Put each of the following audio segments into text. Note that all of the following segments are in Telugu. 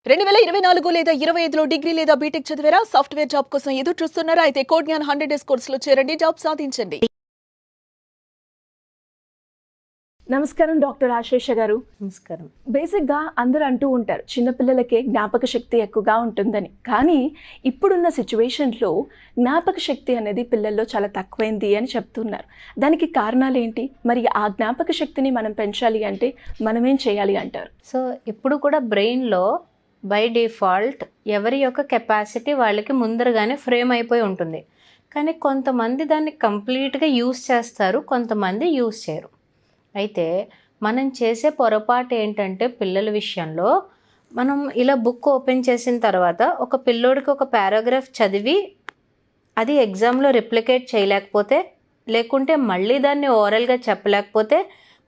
2024 లేదా 25లో డిగ్రీ లేదా బీటెక్ చదివారా? సాఫ్ట్‌వేర్ జాబ్ కోసం ఎదురు చూస్తున్నారా? అయితే కోడ్ జ్ఞాన్ 100 డేస్ కోర్సులో చేరండి, జాబ్ సాధించండి. నమస్కారం డాక్టర్ ఆశేష గారు. నమస్కారం. బేసిక్గా అందరూ అంటూ ఉంటారు చిన్నపిల్లలకే జ్ఞాపక శక్తి ఎక్కువగా ఉంటుందని. కానీ ఇప్పుడున్న సిచ్యువేషన్లో జ్ఞాపక శక్తి అనేది పిల్లల్లో చాలా తక్కువైంది అని చెప్తున్నారు. దానికి కారణాలు ఏంటి? మరి ఆ జ్ఞాపక శక్తిని మనం పెంచాలి అంటే మనం ఏం చేయాలి అంటారు? సో ఇప్పుడు కూడా బ్రెయిన్లో బై డిఫాల్ట్ ఎవరి యొక్క కెపాసిటీ వాళ్ళకి ముందరగానే ఫ్రేమ్ అయిపోయి ఉంటుంది. కానీ కొంతమంది దాన్ని కంప్లీట్గా యూస్ చేస్తారు, కొంతమంది యూస్ చేయరు. అయితే మనం చేసే పొరపాటు ఏంటంటే పిల్లల విషయంలో మనం ఇలా బుక్ ఓపెన్ చేసిన తర్వాత ఒక పిల్లోడికి ఒక పారాగ్రాఫ్ చదివి అది ఎగ్జామ్లో రిప్లికేట్ చేయలేకపోతే, లేకుంటే మళ్ళీ దాన్ని ఓరల్గా చెప్పలేకపోతే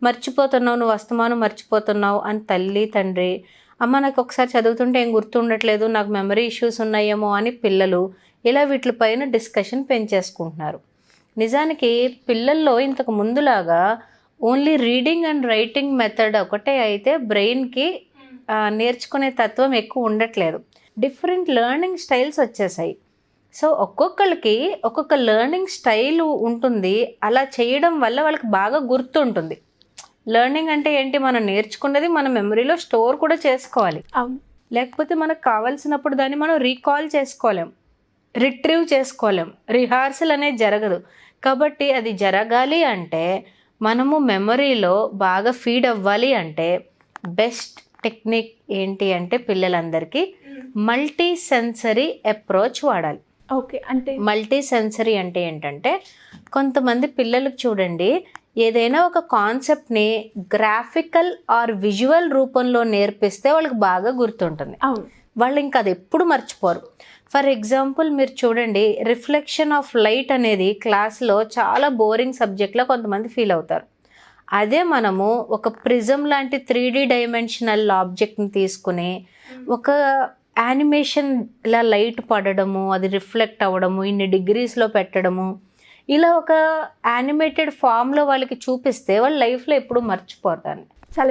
మర్చిపోతున్నావు, నువ్వు వస్తమాను మర్చిపోతున్నావు అని తల్లి తండ్రి, అమ్మ నాకు ఒకసారి చదువుతుంటే ఏం గుర్తుండట్లేదు, నాకు మెమరీ ఇష్యూస్ ఉన్నాయేమో అని పిల్లలు ఇలా వీటిపైన డిస్కషన్ పెంచేసుకుంటున్నారు. నిజానికి పిల్లల్లో ఇంతకు ముందులాగా only reading and writing method ఒకటే అయితే బ్రెయిన్కి నేర్చుకునే తత్వం ఎక్కువ ఉండట్లేదు. డిఫరెంట్ లెర్నింగ్ స్టైల్స్ వచ్చేసాయి. సో ఒక్కొక్కరికి ఒక్కొక్క లెర్నింగ్ స్టైల్ ఉంటుంది. అలా చేయడం వల్ల వాళ్ళకి బాగా గుర్తుంటుంది. లెర్నింగ్ అంటే ఏంటి? మనం నేర్చుకున్నది మన మెమరీలో స్టోర్ కూడా చేసుకోవాలి. అవును. లేకపోతే మనకు కావాల్సినప్పుడు దాన్ని మనం రీకాల్ చేసుకోలేం, రిట్రీవ్ చేసుకోలేం, రిహార్సల్ అనేది జరగదు. కాబట్టి అది జరగాలి అంటే మనము మెమరీలో బాగా ఫీడ్ అవ్వాలి అంటే బెస్ట్ టెక్నిక్ ఏంటి అంటే పిల్లలందరికీ మల్టీ సెన్సరీ అప్రోచ్ వాడాలి. ఓకే, అంటే మల్టీ సెన్సరీ అంటే ఏంటంటే కొంతమంది పిల్లలకు చూడండి, ఏదైనా ఒక కాన్సెప్ట్ని గ్రాఫికల్ ఆర్ విజువల్ రూపంలో నేర్పిస్తే వాళ్ళకి బాగా గుర్తుంటుంది. అవును, వాళ్ళు ఇంకా అది ఎప్పుడు మర్చిపోరు. ఫర్ ఎగ్జాంపుల్ మీరు చూడండి, రిఫ్లెక్షన్ ఆఫ్ లైట్ అనేది క్లాస్లో చాలా బోరింగ్ సబ్జెక్ట్లో కొంతమంది ఫీల్ అవుతారు. అదే మనము ఒక ప్రిజం లాంటి 3D డైమెన్షనల్ ఆబ్జెక్ట్ని తీసుకుని ఒక యానిమేషన్ ఇలా లైట్ పడడము, అది రిఫ్లెక్ట్ అవ్వడము, ఇన్ని డిగ్రీస్లో పెట్టడము, ఇలా ఒక యానిమేటెడ్ ఫామ్లో వాళ్ళకి చూపిస్తే వాళ్ళ లైఫ్లో ఎప్పుడు మర్చిపోతారు. చాలా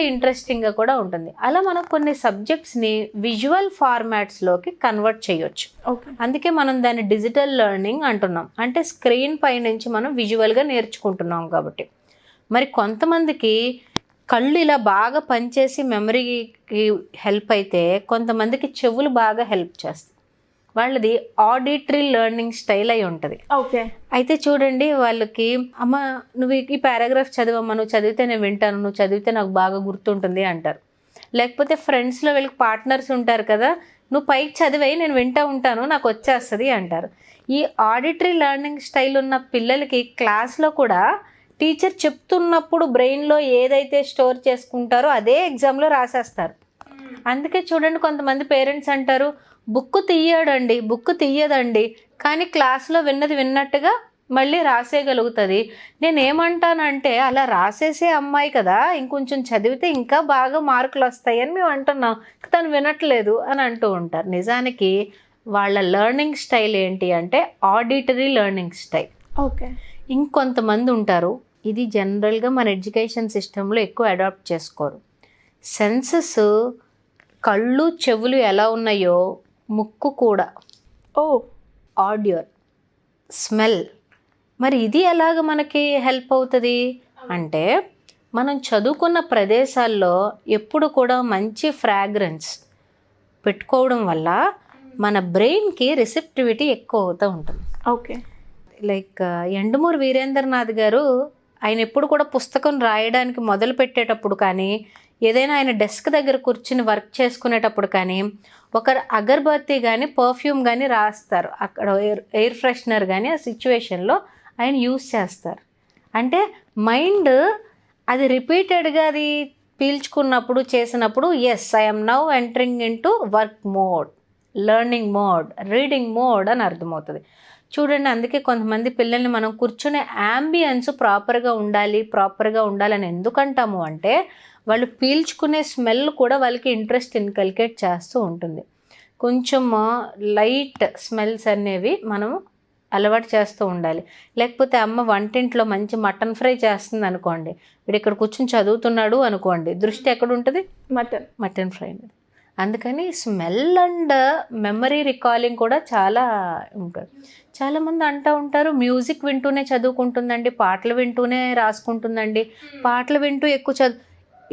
ఇంట్రెస్టింగ్గా కూడా ఉంటుంది. అలా మనం కొన్ని సబ్జెక్ట్స్ని విజువల్ ఫార్మాట్స్లోకి కన్వర్ట్ చేయొచ్చు. ఓకే, అందుకే మనం దాన్ని డిజిటల్ లెర్నింగ్ అంటున్నాం. అంటే స్క్రీన్ పై నుంచి మనం విజువల్గా నేర్చుకుంటున్నాం కాబట్టి. మరి కొంతమందికి కళ్ళు ఇలా బాగా పనిచేసి మెమరీకి హెల్ప్ అయితే, కొంతమందికి చెవులు బాగా హెల్ప్ చేస్తాయి. వాళ్ళది ఆడిటరీ లెర్నింగ్ స్టైల్ అయి ఉంటుంది. ఓకే, అయితే చూడండి, వాళ్ళకి అమ్మ నువ్వు ఈ పారాగ్రాఫ్ చదివమ్మా, నువ్వు చదివితే నేను వింటాను, నువ్వు చదివితే నాకు బాగా గుర్తుంటుంది అంటారు. లేకపోతే ఫ్రెండ్స్లో వీళ్ళకి పార్ట్నర్స్ ఉంటారు కదా, నువ్వు పైకి చదివాయి నేను వింటూ ఉంటాను, నాకు వచ్చేస్తుంది అంటారు. ఈ ఆడిటరీ లెర్నింగ్ స్టైల్ ఉన్న పిల్లలకి క్లాస్లో కూడా టీచర్ చెప్తున్నప్పుడు బ్రెయిన్లో ఏదైతే స్టోర్ చేసుకుంటారో అదే ఎగ్జామ్లో రాసేస్తారు. అందుకే చూడండి, కొంతమంది పేరెంట్స్ అంటారు బుక్ తీయదండి, కానీ క్లాస్లో విన్నది విన్నట్టుగా మళ్ళీ రాసేయగలుగుతుంది. నేనేమంటానంటే అలా రాసేసే అమ్మాయి కదా, ఇంకొంచెం చదివితే ఇంకా బాగా మార్కులు వస్తాయని మేము అంటున్నాం, తను వినట్లేదు అని అంటూ ఉంటారు. నిజానికి వాళ్ళ లెర్నింగ్ స్టైల్ ఏంటి అంటే ఆడిటరీ లెర్నింగ్ స్టైల్. ఓకే, ఇంకొంతమంది ఉంటారు, ఇది జనరల్గా మన ఎడ్యుకేషన్ సిస్టంలో ఎక్కువ అడాప్ట్ చేసుకోరు. సెన్సెస్ కళ్ళు చెవులు ఎలా ఉన్నాయో ముక్కు కూడా, ఆడియో, స్మెల్. మరి ఇది ఎలాగ మనకి హెల్ప్ అవుతుంది అంటే మనం చదువుకున్న ప్రదేశాల్లో ఎప్పుడు కూడా మంచి ఫ్రాగ్రెన్స్ పెట్టుకోవడం వల్ల మన బ్రెయిన్కి రిసెప్టివిటీ ఎక్కువ అవుతూ ఉంటుంది. ఓకే, లైక్ యండమూరి వీరేంద్రనాథ్ గారు, ఆయన ఎప్పుడు కూడా పుస్తకం రాయడానికి మొదలు పెట్టేటప్పుడు కానీ, ఏదైనా ఆయన డెస్క్ దగ్గర కూర్చుని వర్క్ చేసుకునేటప్పుడు కానీ ఒక అగర్బత్తి కానీ పర్ఫ్యూమ్ కానీ రాస్తారు. అక్కడ ఎయిర్ ఫ్రెషనర్ కానీ ఆ సిచ్యువేషన్లో ఆయన యూస్ చేస్తారు. అంటే మైండ్ అది రిపీటెడ్గా అది పీల్చుకున్నప్పుడు చేసినప్పుడు yes I'm now entering into work mode, learning mode, reading mode అని అర్థమవుతుంది. చూడండి, అందుకే కొంతమంది పిల్లల్ని మనం కూర్చునే యాంబియన్స్ ప్రాపర్గా ఉండాలని ఎందుకంటాము అంటే వాళ్ళు పీల్చుకునే స్మెల్ కూడా వాళ్ళకి ఇంట్రెస్ట్ ఇన్కల్కేట్ చేస్తూ ఉంటుంది. కొంచెం లైట్ స్మెల్స్ అనేవి మనం అలవాటు చేస్తూ ఉండాలి. లేకపోతే అమ్మ వంటింట్లో మంచి మటన్ ఫ్రై చేస్తుంది అనుకోండి, వీడు ఇక్కడ కూర్చొని చదువుతున్నాడు అనుకోండి, దృష్టి ఎక్కడ ఉంటుంది? మటన్ ఫ్రై మీద. అందుకని స్మెల్ అండ్ మెమరీ రికాలింగ్ కూడా చాలా ఉంటుంది. చాలామంది అంటూ ఉంటారు మ్యూజిక్ వింటూనే చదువుకుంటుందండి, పాటలు వింటూనే రాసుకుంటుందండి, పాటలు వింటూ ఎక్కువ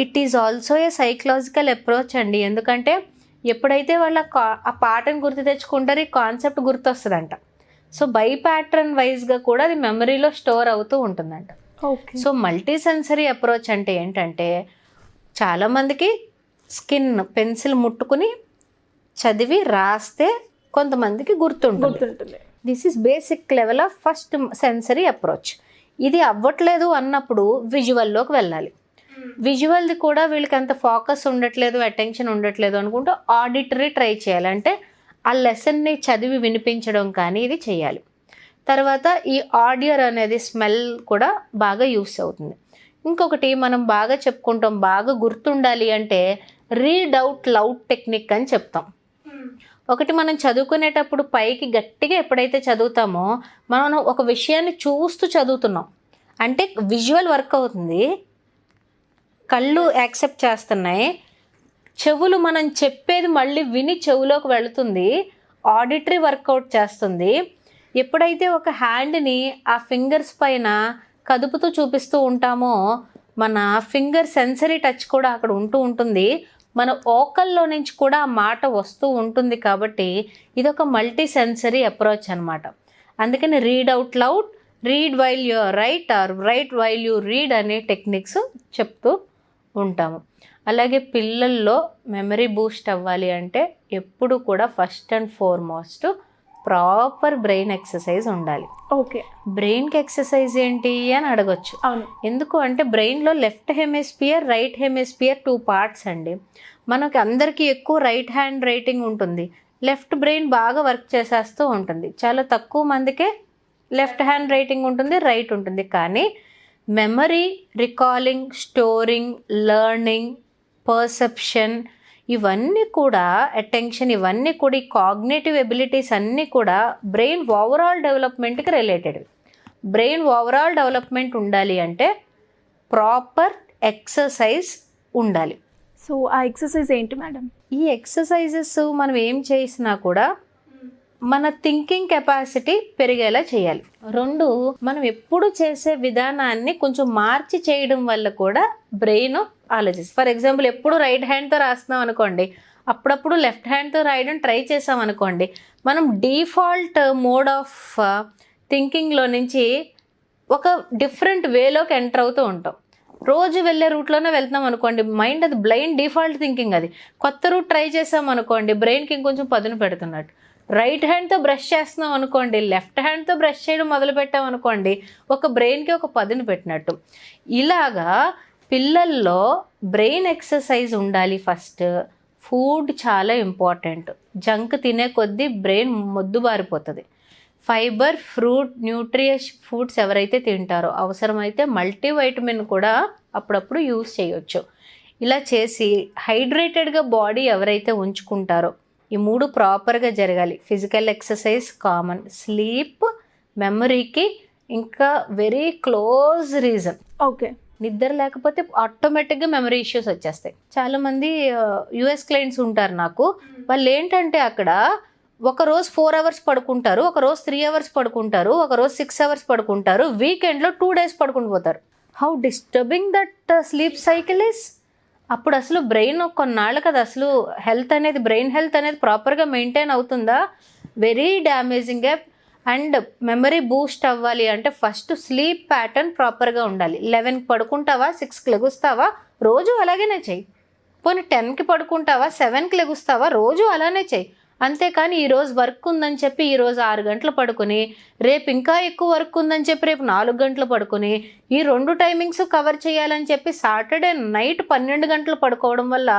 it is also a psychological approach అండి. ఎందుకంటే ఎప్పుడైతే వాళ్ళ ఆ పాటను గుర్తు తెచ్చుకుంటారో ఈ కాన్సెప్ట్ గుర్తొస్తుందంట. సో బై ప్యాటర్న్ వైజ్గా కూడా అది మెమరీలో స్టోర్ అవుతూ ఉంటుందంట. Okay. So multi sensory approach అంటే ఏంటంటే చాలామందికి స్కిన్ పెన్సిల్ ముట్టుకుని చదివి రాస్తే కొంతమందికి గుర్తుంటుంది. This is basic level of first sensory approach. ఇది అవ్వట్లేదు అన్నప్పుడు విజువల్లోకి వెళ్ళాలి. విజువల్ది కూడా వీళ్ళకి అంత ఫోకస్ ఉండట్లేదు, అటెన్షన్ ఉండట్లేదు అనుకుంటే ఆడిటరీ ట్రై చేయాలి. అంటే ఆ లెసన్ని చదివి వినిపించడం కానీ ఇది చేయాలి. తర్వాత ఈ ఆడియో అనేది స్మెల్ కూడా బాగా యూస్ అవుతుంది. ఇంకొకటి మనం బాగా చెప్పుకుంటాం, బాగా గుర్తుండాలి అంటే రీడ్ అవుట్ లౌడ్ టెక్నిక్ అని చెప్తాం. ఒకటి మనం చదువుకునేటప్పుడు పైకి గట్టిగా ఎప్పుడైతే చదువుతామో మనం ఒక విషయాన్ని చూస్తూ చదువుతున్నాం అంటే విజువల్ వర్క్ అవుతుంది, కళ్ళు యాక్సెప్ట్ చేస్తున్నాయి, చెవులు మనం చెప్పేది మళ్ళీ విని చెవులోకి వెళుతుంది, ఆడిటరీ వర్కౌట్ చేస్తుంది. ఎప్పుడైతే ఒక హ్యాండ్ని ఆ ఫింగర్స్ పైన కదుపుతూ చూపిస్తూ ఉంటామో మన ఫింగర్ సెన్సరీ టచ్ కూడా అక్కడ ఉంటుంది, మన ఓకల్లో నుంచి కూడా ఆ మాట వస్తూ ఉంటుంది. కాబట్టి ఇది ఒక మల్టీ సెన్సరీ అప్రోచ్ అనమాట. అందుకని read out loud, read while you right are right while you read అనే టెక్నిక్స్ చెప్తూ ఉంటాము. అలాగే పిల్లల్లో మెమరీ బూస్ట్ అవ్వాలి అంటే ఎప్పుడు కూడా first and foremost proper brain exercise ఉండాలి. ఓకే. బ్రెయిన్కి ఎక్సర్సైజ్ ఏంటి అని అడగొచ్చు. అవును. ఎందుకు అంటే బ్రెయిన్లో left hemisphere, right hemisphere 2 parts అండి. మనకి అందరికీ ఎక్కువ రైట్ హ్యాండ్ రైటింగ్ ఉంటుంది, లెఫ్ట్ బ్రెయిన్ బాగా వర్క్ చేసేస్తూ ఉంటుంది. చాలా తక్కువ మందికే లెఫ్ట్ హ్యాండ్ రైటింగ్ ఉంటుంది, రైట్ ఉంటుంది. కానీ memory, recalling, storing, learning, perception ఇవన్నీ కూడా అటెన్షన్ ఇవన్నీ కూడా ఈ కాగ్నేటివ్ ఎబిలిటీస్ అన్నీ కూడా బ్రెయిన్ ఓవరాల్ డెవలప్మెంట్కి రిలేటెడ్. బ్రెయిన్ ఓవరాల్ డెవలప్మెంట్ ఉండాలి అంటే ప్రాపర్ ఎక్సర్సైజ్ ఉండాలి. సో ఆ ఎక్సర్సైజ్ ఏంటి మేడం? ఈ ఎక్సర్సైజెస్ మనం ఏం చేసినా కూడా మన థింకింగ్ కెపాసిటీ పెరిగేలా చేయాలి. 2, మనం ఎప్పుడు చేసే విధానాన్ని కొంచెం మార్చి చేయడం వల్ల కూడా బ్రెయిన్ ఆలోచిస్తుంది. ఫర్ ఎగ్జాంపుల్ ఎప్పుడు రైట్ హ్యాండ్తో రాస్తున్నాం అనుకోండి, అప్పుడప్పుడు లెఫ్ట్ హ్యాండ్తో రాయడం ట్రై చేసాం అనుకోండి, మనం డిఫాల్ట్ మోడ్ ఆఫ్ థింకింగ్లో నుంచి ఒక డిఫరెంట్ వేలోకి ఎంటర్ అవుతూ ఉంటాం. రోజు వెళ్ళే రూట్లోనే వెళ్తున్నాం అనుకోండి, మైండ్ అది బ్లైండ్ డిఫాల్ట్ థింకింగ్. అది కొత్త రూట్ ట్రై చేసాం అనుకోండి, బ్రెయిన్కి ఇంకొంచెం పదును పెడుతున్నట్టు. రైట్ హ్యాండ్తో బ్రష్ చేస్తున్నాం అనుకోండి, లెఫ్ట్ హ్యాండ్తో బ్రష్ చేయడం మొదలు పెట్టాం అనుకోండి, ఒక బ్రెయిన్కి ఒక పదును పెట్టినట్టు. ఇలాగా పిల్లల్లో బ్రెయిన్ ఎక్సర్సైజ్ ఉండాలి. ఫస్ట్ ఫుడ్ చాలా ఇంపార్టెంట్. జంక్ తినే కొద్దీ బ్రెయిన్ మొద్దుబారిపోతుంది. ఫైబర్, ఫ్రూట్, న్యూట్రియస్ ఫుడ్స్ ఎవరైతే తింటారో అవసరమైతే మల్టీవైటమిన్ కూడా అప్పుడప్పుడు యూస్ చేయొచ్చు. ఇలా చేసి హైడ్రేటెడ్గా బాడీ ఎవరైతే ఉంచుకుంటారో ఈ 3 ప్రాపర్గా జరగాలి. ఫిజికల్ ఎక్సర్సైజ్ కామన్, స్లీప్ మెమరీకి ఇంకా వెరీ క్లోజ్ రీజన్. ఓకే. నిద్ర లేకపోతే ఆటోమేటిక్గా మెమరీ ఇష్యూస్ వచ్చేస్తాయి. చాలామంది యుఎస్ క్లయింట్స్ ఉంటారు నాకు, వాళ్ళు ఏంటంటే అక్కడ ఒకరోజు 4 అవర్స్ పడుకుంటారు, ఒకరోజు 3 అవర్స్ పడుకుంటారు, ఒకరోజు 6 అవర్స్ పడుకుంటారు, వీకెండ్లో 2 డేస్ పడుకుని పోతారు. How disturbing that sleep cycle is. అప్పుడు అసలు బ్రెయిన్ కొన్నాళ్ళకి అది అసలు హెల్త్ అనేది బ్రెయిన్ హెల్త్ అనేది ప్రాపర్గా మెయింటైన్ అవుతుందా? Very damaging. And memory Boost అవ్వాలి అంటే ఫస్ట్ స్లీప్ ప్యాటర్న్ ప్రాపర్గా ఉండాలి. 11కి పడుకుంటావా, 6కి లెగుస్తావా, రోజు అలాగేనే చెయ్యి. పోనీ 10కి పడుకుంటావా, 7కి లెగుస్తావా, రోజు అలానే చెయ్యి. అంతేకాని ఈరోజు వర్క్ ఉందని చెప్పి ఈరోజు 6 గంటలు పడుకుని రేపు ఇంకా ఎక్కువ వర్క్ ఉందని చెప్పి రేపు 4 గంటలు పడుకుని ఈ 2 టైమింగ్స్ కవర్ చేయాలని చెప్పి సాటర్డే నైట్ 12 గంటలు పడుకోవడం వల్ల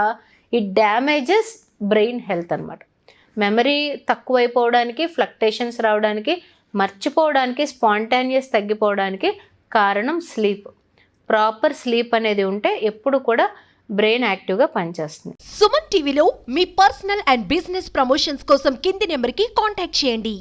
ఇట్ డ్యామేజెస్ బ్రెయిన్ హెల్త్ అనమాట. మెమరీ తక్కువైపోవడానికి, ఫ్లక్టేషన్స్ రావడానికి, మర్చిపోవడానికి, స్పాంటానియస్ తగ్గిపోవడానికి కారణం స్లీప్. ప్రాపర్ స్లీప్ అనేది ఉంటే ఎప్పుడు కూడా బ్రెయిన్ యాక్టివ్గా పనిచేస్తుంది. సుమన్ టీవీలో మీ పర్సనల్ అండ్ బిజినెస్ ప్రమోషన్స్ కోసం కింది నెంబర్కి కాంటాక్ట్ చేయండి.